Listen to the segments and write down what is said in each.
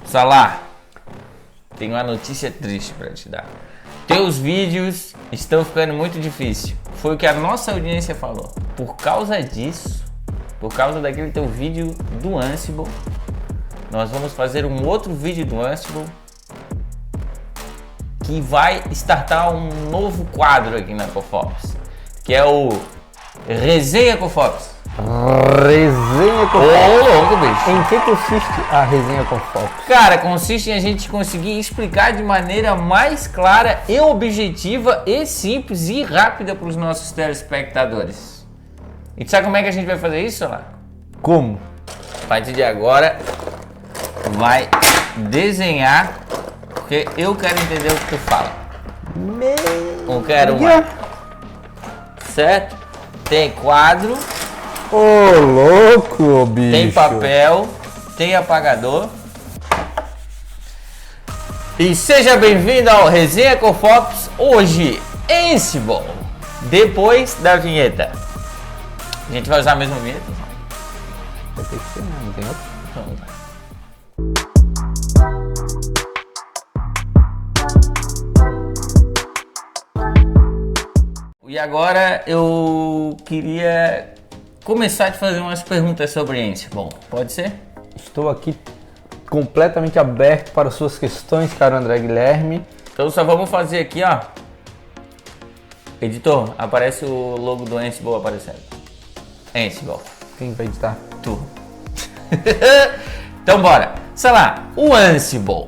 Salah, tenho uma notícia triste para te dar. Teus vídeos estão ficando muito difíceis. Foi o que a nossa audiência falou. Por causa disso, por causa daquele teu vídeo do Ansible, nós vamos fazer um outro vídeo do Ansible que vai startar um novo quadro aqui na Cofops, que é o Resenha Cofops. Resenha com Fox. Ô, louco, bicho. Em que consiste a resenha com Fox? Cara, consiste em a gente conseguir explicar de maneira mais clara e objetiva e simples e rápida para os nossos telespectadores. E tu sabe como é que a gente vai fazer isso, lá? Como? A partir de agora, vai desenhar, porque eu quero entender o que tu fala. Eu quero uma. Certo? Tem quadro. Ô, louco, bicho. Tem papel, tem apagador. E seja bem-vindo ao Resenha com Fox, hoje, Ansible, depois da vinheta. A gente vai usar a mesma vinheta? Vai ter que ser, não tem outro? Vamos lá. E agora eu queria começar a te fazer umas perguntas sobre Ansible. Pode ser? Estou aqui completamente aberto para suas questões, caro André Guilherme. Então só vamos fazer aqui, ó. Editor, aparece o logo do Ansible aparecendo. Ansible. Quem vai editar? Tu. Então bora. Sei lá, o Ansible,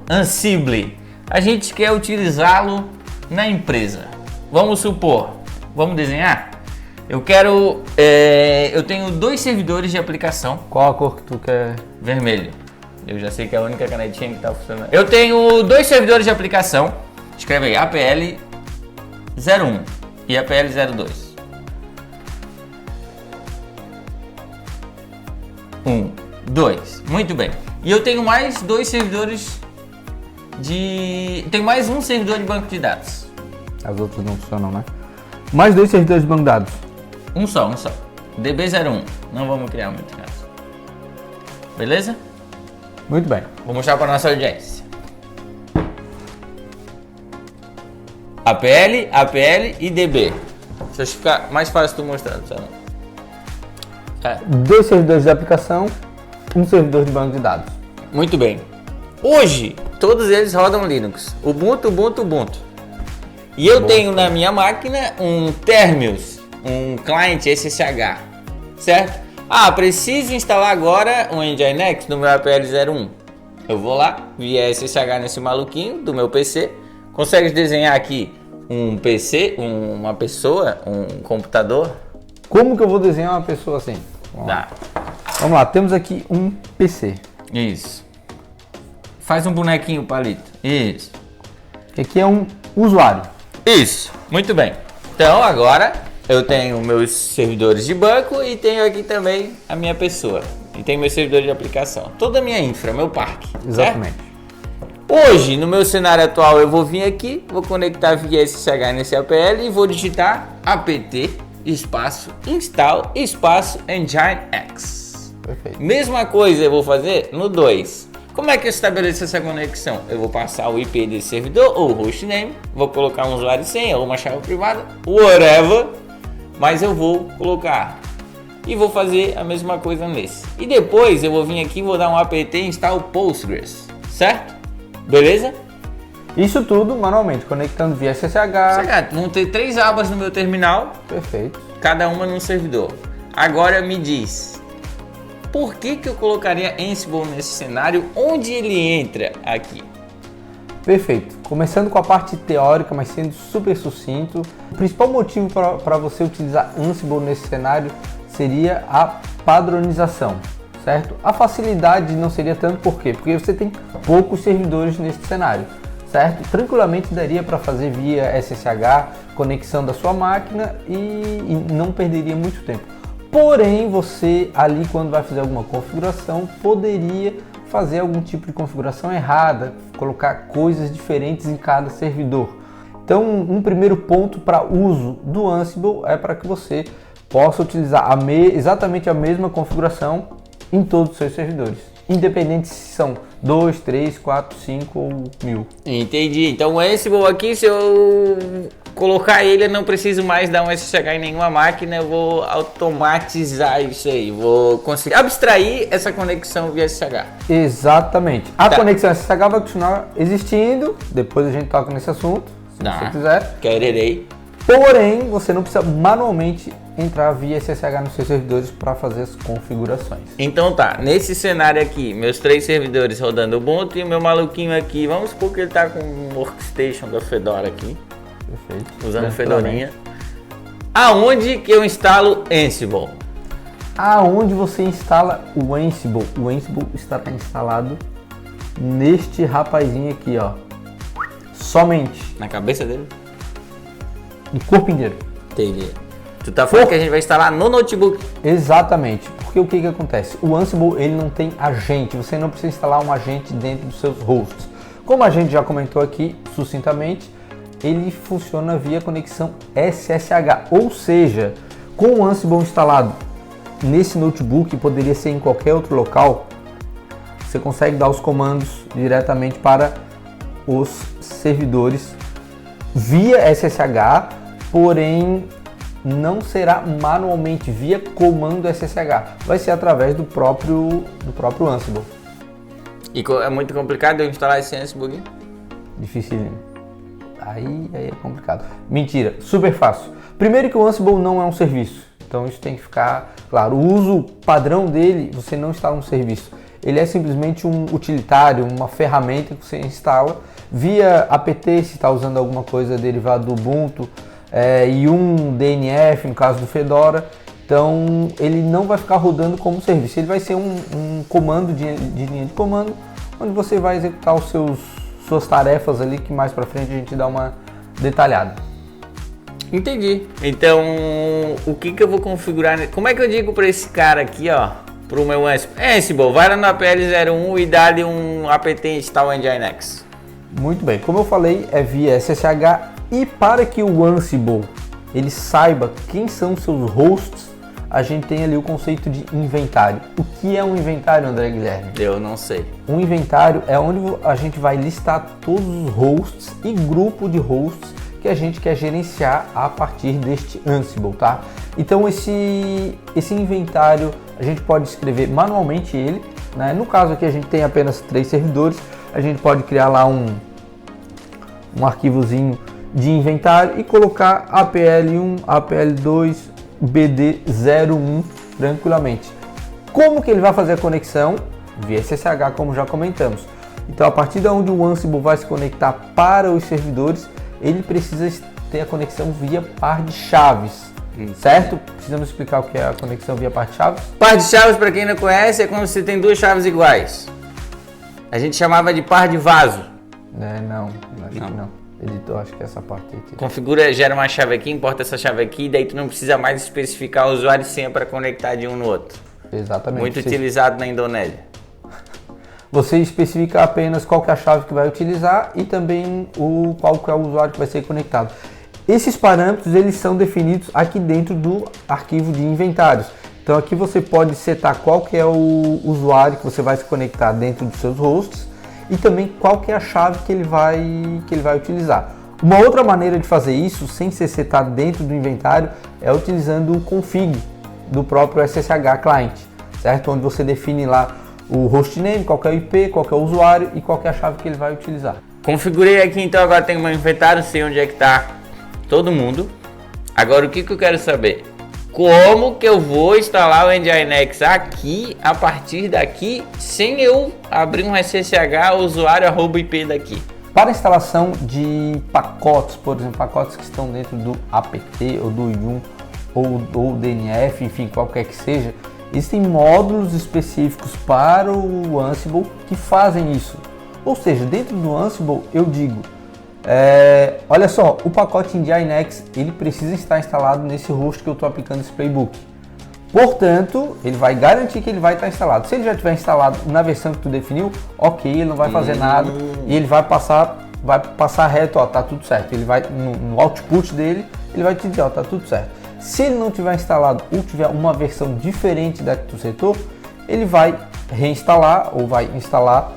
Ansible, a gente quer utilizá-lo na empresa. Vamos supor, vamos desenhar? Eu tenho 2 servidores de aplicação. Qual a cor que tu quer? Vermelho. Eu já sei que é a única canetinha que tá funcionando. Eu tenho 2 servidores de aplicação. Escreve aí, APL 01 e APL 02. 1, 2. Muito bem. E eu tenho mais 2 servidores Tenho mais um servidor de banco de dados. As outras não funcionam, né? Mais 2 servidores de banco de dados. Um só. DB01. Não vamos criar muito caso. Beleza? Muito bem. Vou mostrar para nossa audiência. APL e DB. Deixa eu ficar mais fácil tu mostrar, sabe? 2 servidores de aplicação, um servidor de banco de dados. Muito bem. Hoje, todos eles rodam Linux. Ubuntu. E eu tenho na minha máquina um Terminus, um cliente SSH, certo? Preciso instalar agora um Nginx no meu APL01. Eu vou lá, via SSH nesse maluquinho do meu PC. Consegue desenhar aqui um PC, uma pessoa, um computador? Como que eu vou desenhar uma pessoa assim? Vamos lá, temos aqui um PC. Isso. Faz um bonequinho, palito. Isso. Que aqui é um usuário. Isso. Muito bem. Então agora eu tenho meus servidores de banco e tenho aqui também a minha pessoa. E tenho meu servidor de aplicação. Toda a minha infra, meu parque. Exatamente. Certo? Hoje, no meu cenário atual, eu vou vir aqui, vou conectar via SSH nesse APL e vou digitar apt espaço install espaço Nginx. Perfeito. Mesma coisa eu vou fazer no 2. Como é que eu estabeleço essa conexão? Eu vou passar o IP desse servidor ou o hostname, vou colocar um usuário e senha ou uma chave privada, whatever, mas eu vou colocar e vou fazer a mesma coisa nesse. E depois eu vou vir aqui e vou dar um apt install Postgres, certo? Beleza? Isso tudo manualmente, conectando via SSH. Vão ter 3 abas no meu terminal. Perfeito. Cada uma num servidor. Agora me diz, por que eu colocaria Ansible nesse cenário? Onde ele entra aqui? Perfeito. Começando com a parte teórica, mas sendo super sucinto. O principal motivo para você utilizar Ansible nesse cenário seria a padronização, certo? A facilidade não seria tanto por quê? Porque você tem poucos servidores nesse cenário, certo? Tranquilamente daria para fazer via SSH, conexão da sua máquina e não perderia muito tempo. Porém, você ali quando vai fazer alguma configuração, poderia fazer algum tipo de configuração errada, colocar coisas diferentes em cada servidor. Então, um primeiro ponto para uso do Ansible é para que você possa utilizar exatamente a mesma configuração em todos os seus servidores. independente se são 2, 3, 4, 5 ou 1000. Entendi. Então o Ansible aqui, se eu colocar ele, eu não preciso mais dar um SSH em nenhuma máquina, eu vou automatizar isso aí. Vou conseguir abstrair essa conexão via SSH. Exatamente. A conexão SSH vai continuar existindo, depois a gente toca nesse assunto, se você quiser. Quererei. Porém, você não precisa manualmente entrar via SSH nos seus servidores para fazer as configurações. Então tá, nesse cenário aqui, meus 3 servidores rodando Ubuntu e o meu maluquinho aqui, vamos supor que ele tá com um workstation da Fedora aqui. Perfeito. Usando Fedorinha. Aonde que eu instalo Ansible? Aonde você instala o Ansible? O Ansible estará instalado neste rapazinho aqui, ó. Somente. Na cabeça dele? No corpo inteiro. Entendi. Tu tá falando que a gente vai instalar no notebook? Exatamente. Porque o que acontece? O Ansible, ele não tem agente. Você não precisa instalar um agente dentro dos seus hosts. Como a gente já comentou aqui, sucintamente, ele funciona via conexão SSH. Ou seja, com o Ansible instalado nesse notebook, poderia ser em qualquer outro local, você consegue dar os comandos diretamente para os servidores via SSH, porém não será manualmente via comando SSH, vai ser através do próprio Ansible. E é muito complicado eu instalar esse Ansible? Dificílimo. Aí é complicado. Mentira, super fácil. Primeiro que o Ansible não é um serviço, então isso tem que ficar claro. O uso padrão dele, você não instala um serviço. Ele é simplesmente um utilitário, uma ferramenta que você instala via apt, se está usando alguma coisa derivada do Ubuntu, e um DNF, no caso do Fedora. Então ele não vai ficar rodando como serviço, ele vai ser um comando de linha de comando, onde você vai executar suas tarefas ali, que mais pra frente a gente dá uma detalhada. Entendi. Então, o que eu vou configurar? Como é que eu digo para esse cara aqui, ó, pro meu Ansible, vai lá no APL01 e dá-lhe um apt install nginx. Muito bem, como eu falei, é via SSH, e para que o Ansible ele saiba quem são seus hosts, a gente tem ali o conceito de inventário. O que é um inventário, André Guilherme? Eu não sei. Um inventário é onde a gente vai listar todos os hosts e grupo de hosts que a gente quer gerenciar a partir deste Ansible, tá? Então esse inventário a gente pode escrever manualmente ele, né? No caso aqui a gente tem apenas 3 servidores, a gente pode criar lá um arquivozinho de inventário e colocar APL1, APL2, BD01 tranquilamente. Como que ele vai fazer a conexão? Via SSH, como já comentamos. Então, a partir de onde o Ansible vai se conectar para os servidores, ele precisa ter a conexão via par de chaves, certo? Precisamos explicar o que é a conexão via par de chaves? Par de chaves, para quem não conhece, é quando você tem 2 chaves iguais. A gente chamava de par de vaso. Não, acho que não. Editor, acho que é essa parte aqui. Configura, gera uma chave aqui, importa essa chave aqui, e daí tu não precisa mais especificar o usuário e senha para conectar de um no outro. Exatamente. Muito utilizado na Indonésia. Você especifica apenas qual que é a chave que vai utilizar e também qual que é o usuário que vai ser conectado. Esses parâmetros eles são definidos aqui dentro do arquivo de inventários. Então aqui você pode setar qual que é o usuário que você vai se conectar dentro dos seus hosts e também qual que é a chave que ele vai utilizar. Uma outra maneira de fazer isso, sem ser setado dentro do inventário, é utilizando o config do próprio SSH client, certo? Onde você define lá o hostname, qual que é o IP, qual que é o usuário e qual que é a chave que ele vai utilizar. Configurei aqui, então agora tem o meu inventário, sei onde é que está todo mundo. Agora o que eu quero saber? Como que eu vou instalar o Nginx aqui, a partir daqui, sem eu abrir um SSH usuário @IP daqui? Para a instalação de pacotes, por exemplo, pacotes que estão dentro do apt ou do yum ou DNF, enfim, qualquer que seja, existem módulos específicos para o Ansible que fazem isso. Ou seja, dentro do Ansible eu digo, olha só, o pacote Nginx ele precisa estar instalado nesse host que eu estou aplicando esse playbook. Portanto, ele vai garantir que ele vai estar instalado. Se ele já estiver instalado na versão que tu definiu, ok, ele não vai fazer nada e ele vai passar reto, ó, tá tudo certo. Ele vai no output dele, ele vai te dizer, ó, tá tudo certo. Se ele não tiver instalado ou tiver uma versão diferente da que tu setou, ele vai reinstalar ou vai instalar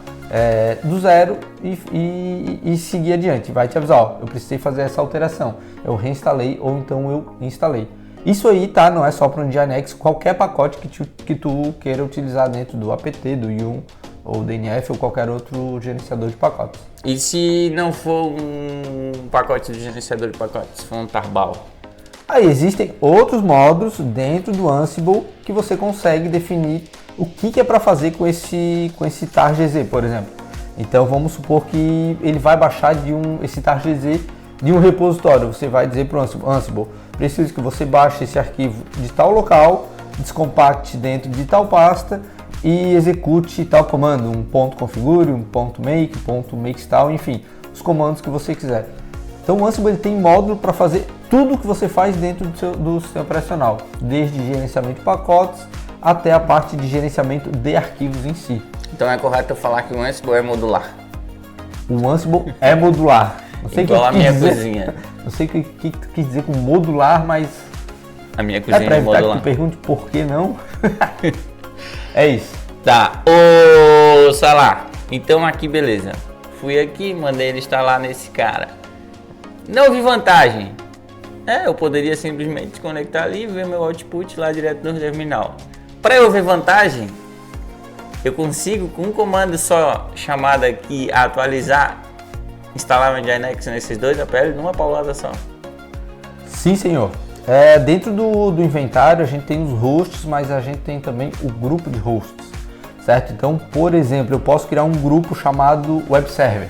do zero e seguir adiante. Vai te avisar, ó, eu precisei fazer essa alteração. Eu reinstalei ou então eu instalei. Isso aí, tá? Não é só para o Nginx, qualquer pacote que tu queira utilizar dentro do apt, do Yum ou DNF ou qualquer outro gerenciador de pacotes. E se não for um pacote de gerenciador de pacotes, se for um Tarball? Aí existem outros módulos dentro do Ansible que você consegue definir o que é para fazer com esse tar.gz, por exemplo. Então vamos supor que ele vai baixar esse tar.gz de um repositório. Você vai dizer para o Ansible, preciso que você baixe esse arquivo de tal local, descompacte dentro de tal pasta e execute tal comando, um ponto configure, um ponto make tal, enfim, os comandos que você quiser. Então o Ansible ele tem módulo para fazer tudo o que você faz dentro do sistema operacional, desde gerenciamento de pacotes até a parte de gerenciamento de arquivos em si. Então é correto eu falar que o Ansible é modular? O Ansible é modular. Não sei igual a minha cozinha. Não sei o que tu quis dizer com modular, mas a minha cozinha pra é evitar modular. que tu pergunte por que não. É isso. Tá, ô Salah, então aqui beleza. Fui aqui, mandei ele instalar nesse cara. Não vi vantagem. Eu poderia simplesmente conectar ali e ver meu output lá direto no terminal. Para eu ver vantagem, eu consigo com um comando só chamado aqui atualizar, instalar o Nginx nesses dois APL numa paulada só. Sim, senhor. Dentro do inventário a gente tem os hosts, mas a gente tem também o grupo de hosts, certo? Então, por exemplo, eu posso criar um grupo chamado Web Server.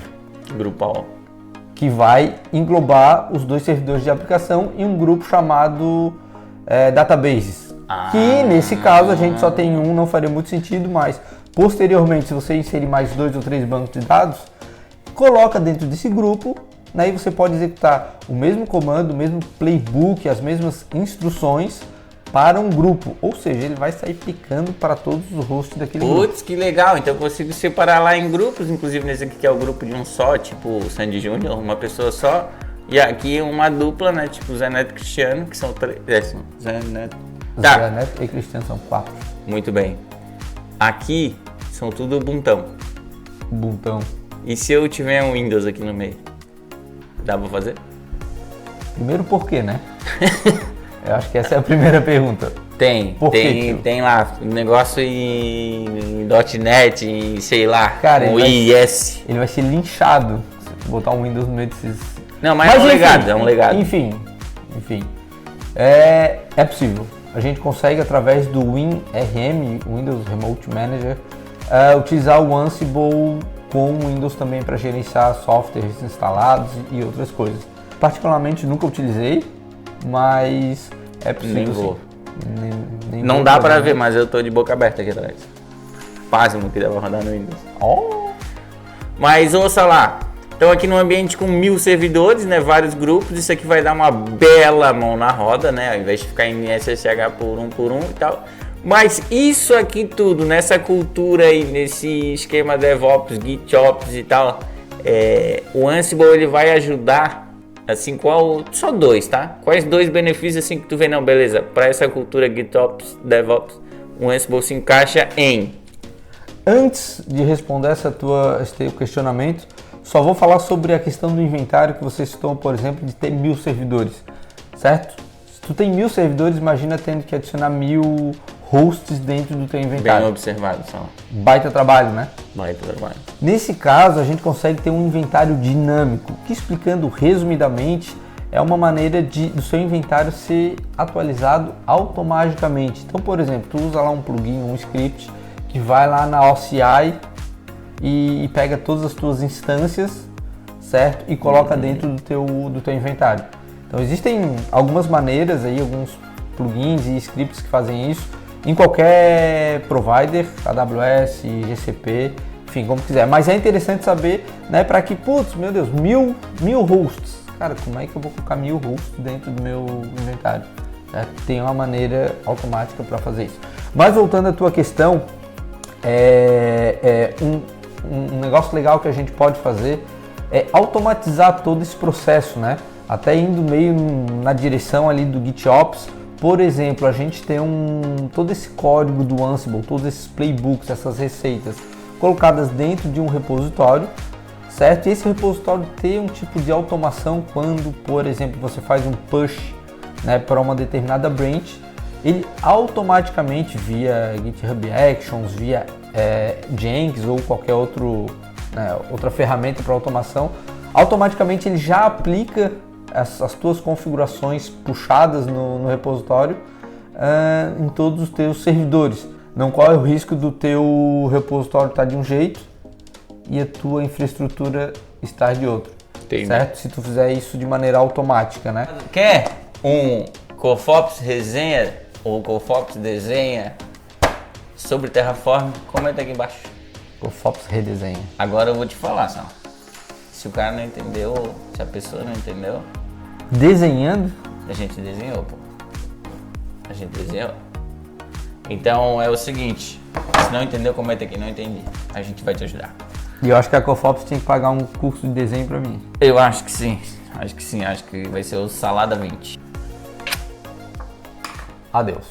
Grupal. Que vai englobar os dois servidores de aplicação e um grupo chamado Databases. Que nesse caso a gente só tem um, não faria muito sentido, mas posteriormente, se você inserir mais 2 ou 3 bancos de dados, coloca dentro desse grupo, aí você pode executar o mesmo comando, o mesmo playbook, as mesmas instruções para um grupo, ou seja, ele vai sair picando para todos os hosts daquele grupo. Putz, que legal, então eu consigo separar lá em grupos, inclusive nesse aqui que é o grupo de um só, tipo o Sandy Júnior, uma pessoa só, e aqui uma dupla, né, tipo Zé Neto e Cristiano, que são 3, Zé Neto. Tá. Zé Neto e Cristiano são 4. Muito bem. Aqui são tudo Ubuntão. Ubuntão. E se eu tiver um Windows aqui no meio? Dá pra fazer? Primeiro por quê, né? Eu acho que essa é a primeira pergunta. Tem lá um negócio em .NET, em sei lá, cara, o IIS. Ele vai ser linchado se botar um Windows no meio desses... Não, mas é um legado, é um legado. Enfim. É possível. A gente consegue, através do WinRM, Windows Remote Manager, utilizar o Ansible com o Windows também para gerenciar softwares instalados e outras coisas. Particularmente nunca utilizei, mas é possível. Nem vou. Nem não vou dá fazer, para né? ver, mas eu tô de boca aberta aqui atrás. Pasmo que dá pra rodar no Windows. Oh. Mas ouça lá, então aqui no ambiente com 1000 servidores, né, vários grupos, isso aqui vai dar uma bela mão na roda, né, ao invés de ficar em SSH por um e tal. Mas isso aqui tudo, nessa cultura aí, nesse esquema DevOps, GitOps e tal, o Ansible ele vai ajudar, assim, só 2, tá? Quais 2 benefícios assim que tu vê, não, beleza, para essa cultura GitOps, DevOps, o Ansible se encaixa em... Antes de responder esse teu questionamento, só vou falar sobre a questão do inventário que você citou, por exemplo, de ter 1000 servidores, certo? Se tu tem 1000 servidores, imagina tendo que adicionar 1000 hosts dentro do teu inventário. Bem observado, só. Baita trabalho, né? Baita trabalho. Nesse caso, a gente consegue ter um inventário dinâmico, que, explicando resumidamente, é uma maneira do seu inventário ser atualizado automaticamente. Então, por exemplo, tu usa lá um plugin, um script, que vai lá na OCI e pega todas as tuas instâncias, certo? E coloca dentro do teu inventário. Então existem algumas maneiras aí, alguns plugins e scripts que fazem isso em qualquer provider, AWS, GCP, enfim, como quiser. Mas é interessante saber, né, para que, putz, meu Deus, 1000 hosts. Cara, como é que eu vou colocar 1000 hosts dentro do meu inventário? Tem uma maneira automática para fazer isso. Mas voltando à tua questão, um negócio legal que a gente pode fazer é automatizar todo esse processo, né? Até indo meio na direção ali do GitOps, por exemplo, a gente tem todo esse código do Ansible, todos esses playbooks, essas receitas colocadas dentro de um repositório, certo? E esse repositório tem um tipo de automação quando, por exemplo, você faz um push, né, para uma determinada branch, ele automaticamente via GitHub Actions, via Jenkins ou qualquer outra ferramenta para automação, automaticamente ele já aplica as tuas configurações puxadas no repositório em todos os teus servidores. Não corre o risco do teu repositório estar de um jeito e a tua infraestrutura estar de outro. Entendi. Certo? Se tu fizer isso de maneira automática, né? Quer um Cofops resenha ou Cofops desenha sobre Terraform? Comenta aqui embaixo. Cofops redesenha. Agora eu vou te falar, só. Se o cara não entendeu, se a pessoa não entendeu... Desenhando? A gente desenhou, pô. A gente desenhou. Então é o seguinte, se não entendeu, comenta aqui, não entendi. A gente vai te ajudar. E eu acho que a Cofops tem que pagar um curso de desenho pra mim. Eu acho que sim. Acho que sim. Acho que vai ser o Salada 20. Adeus.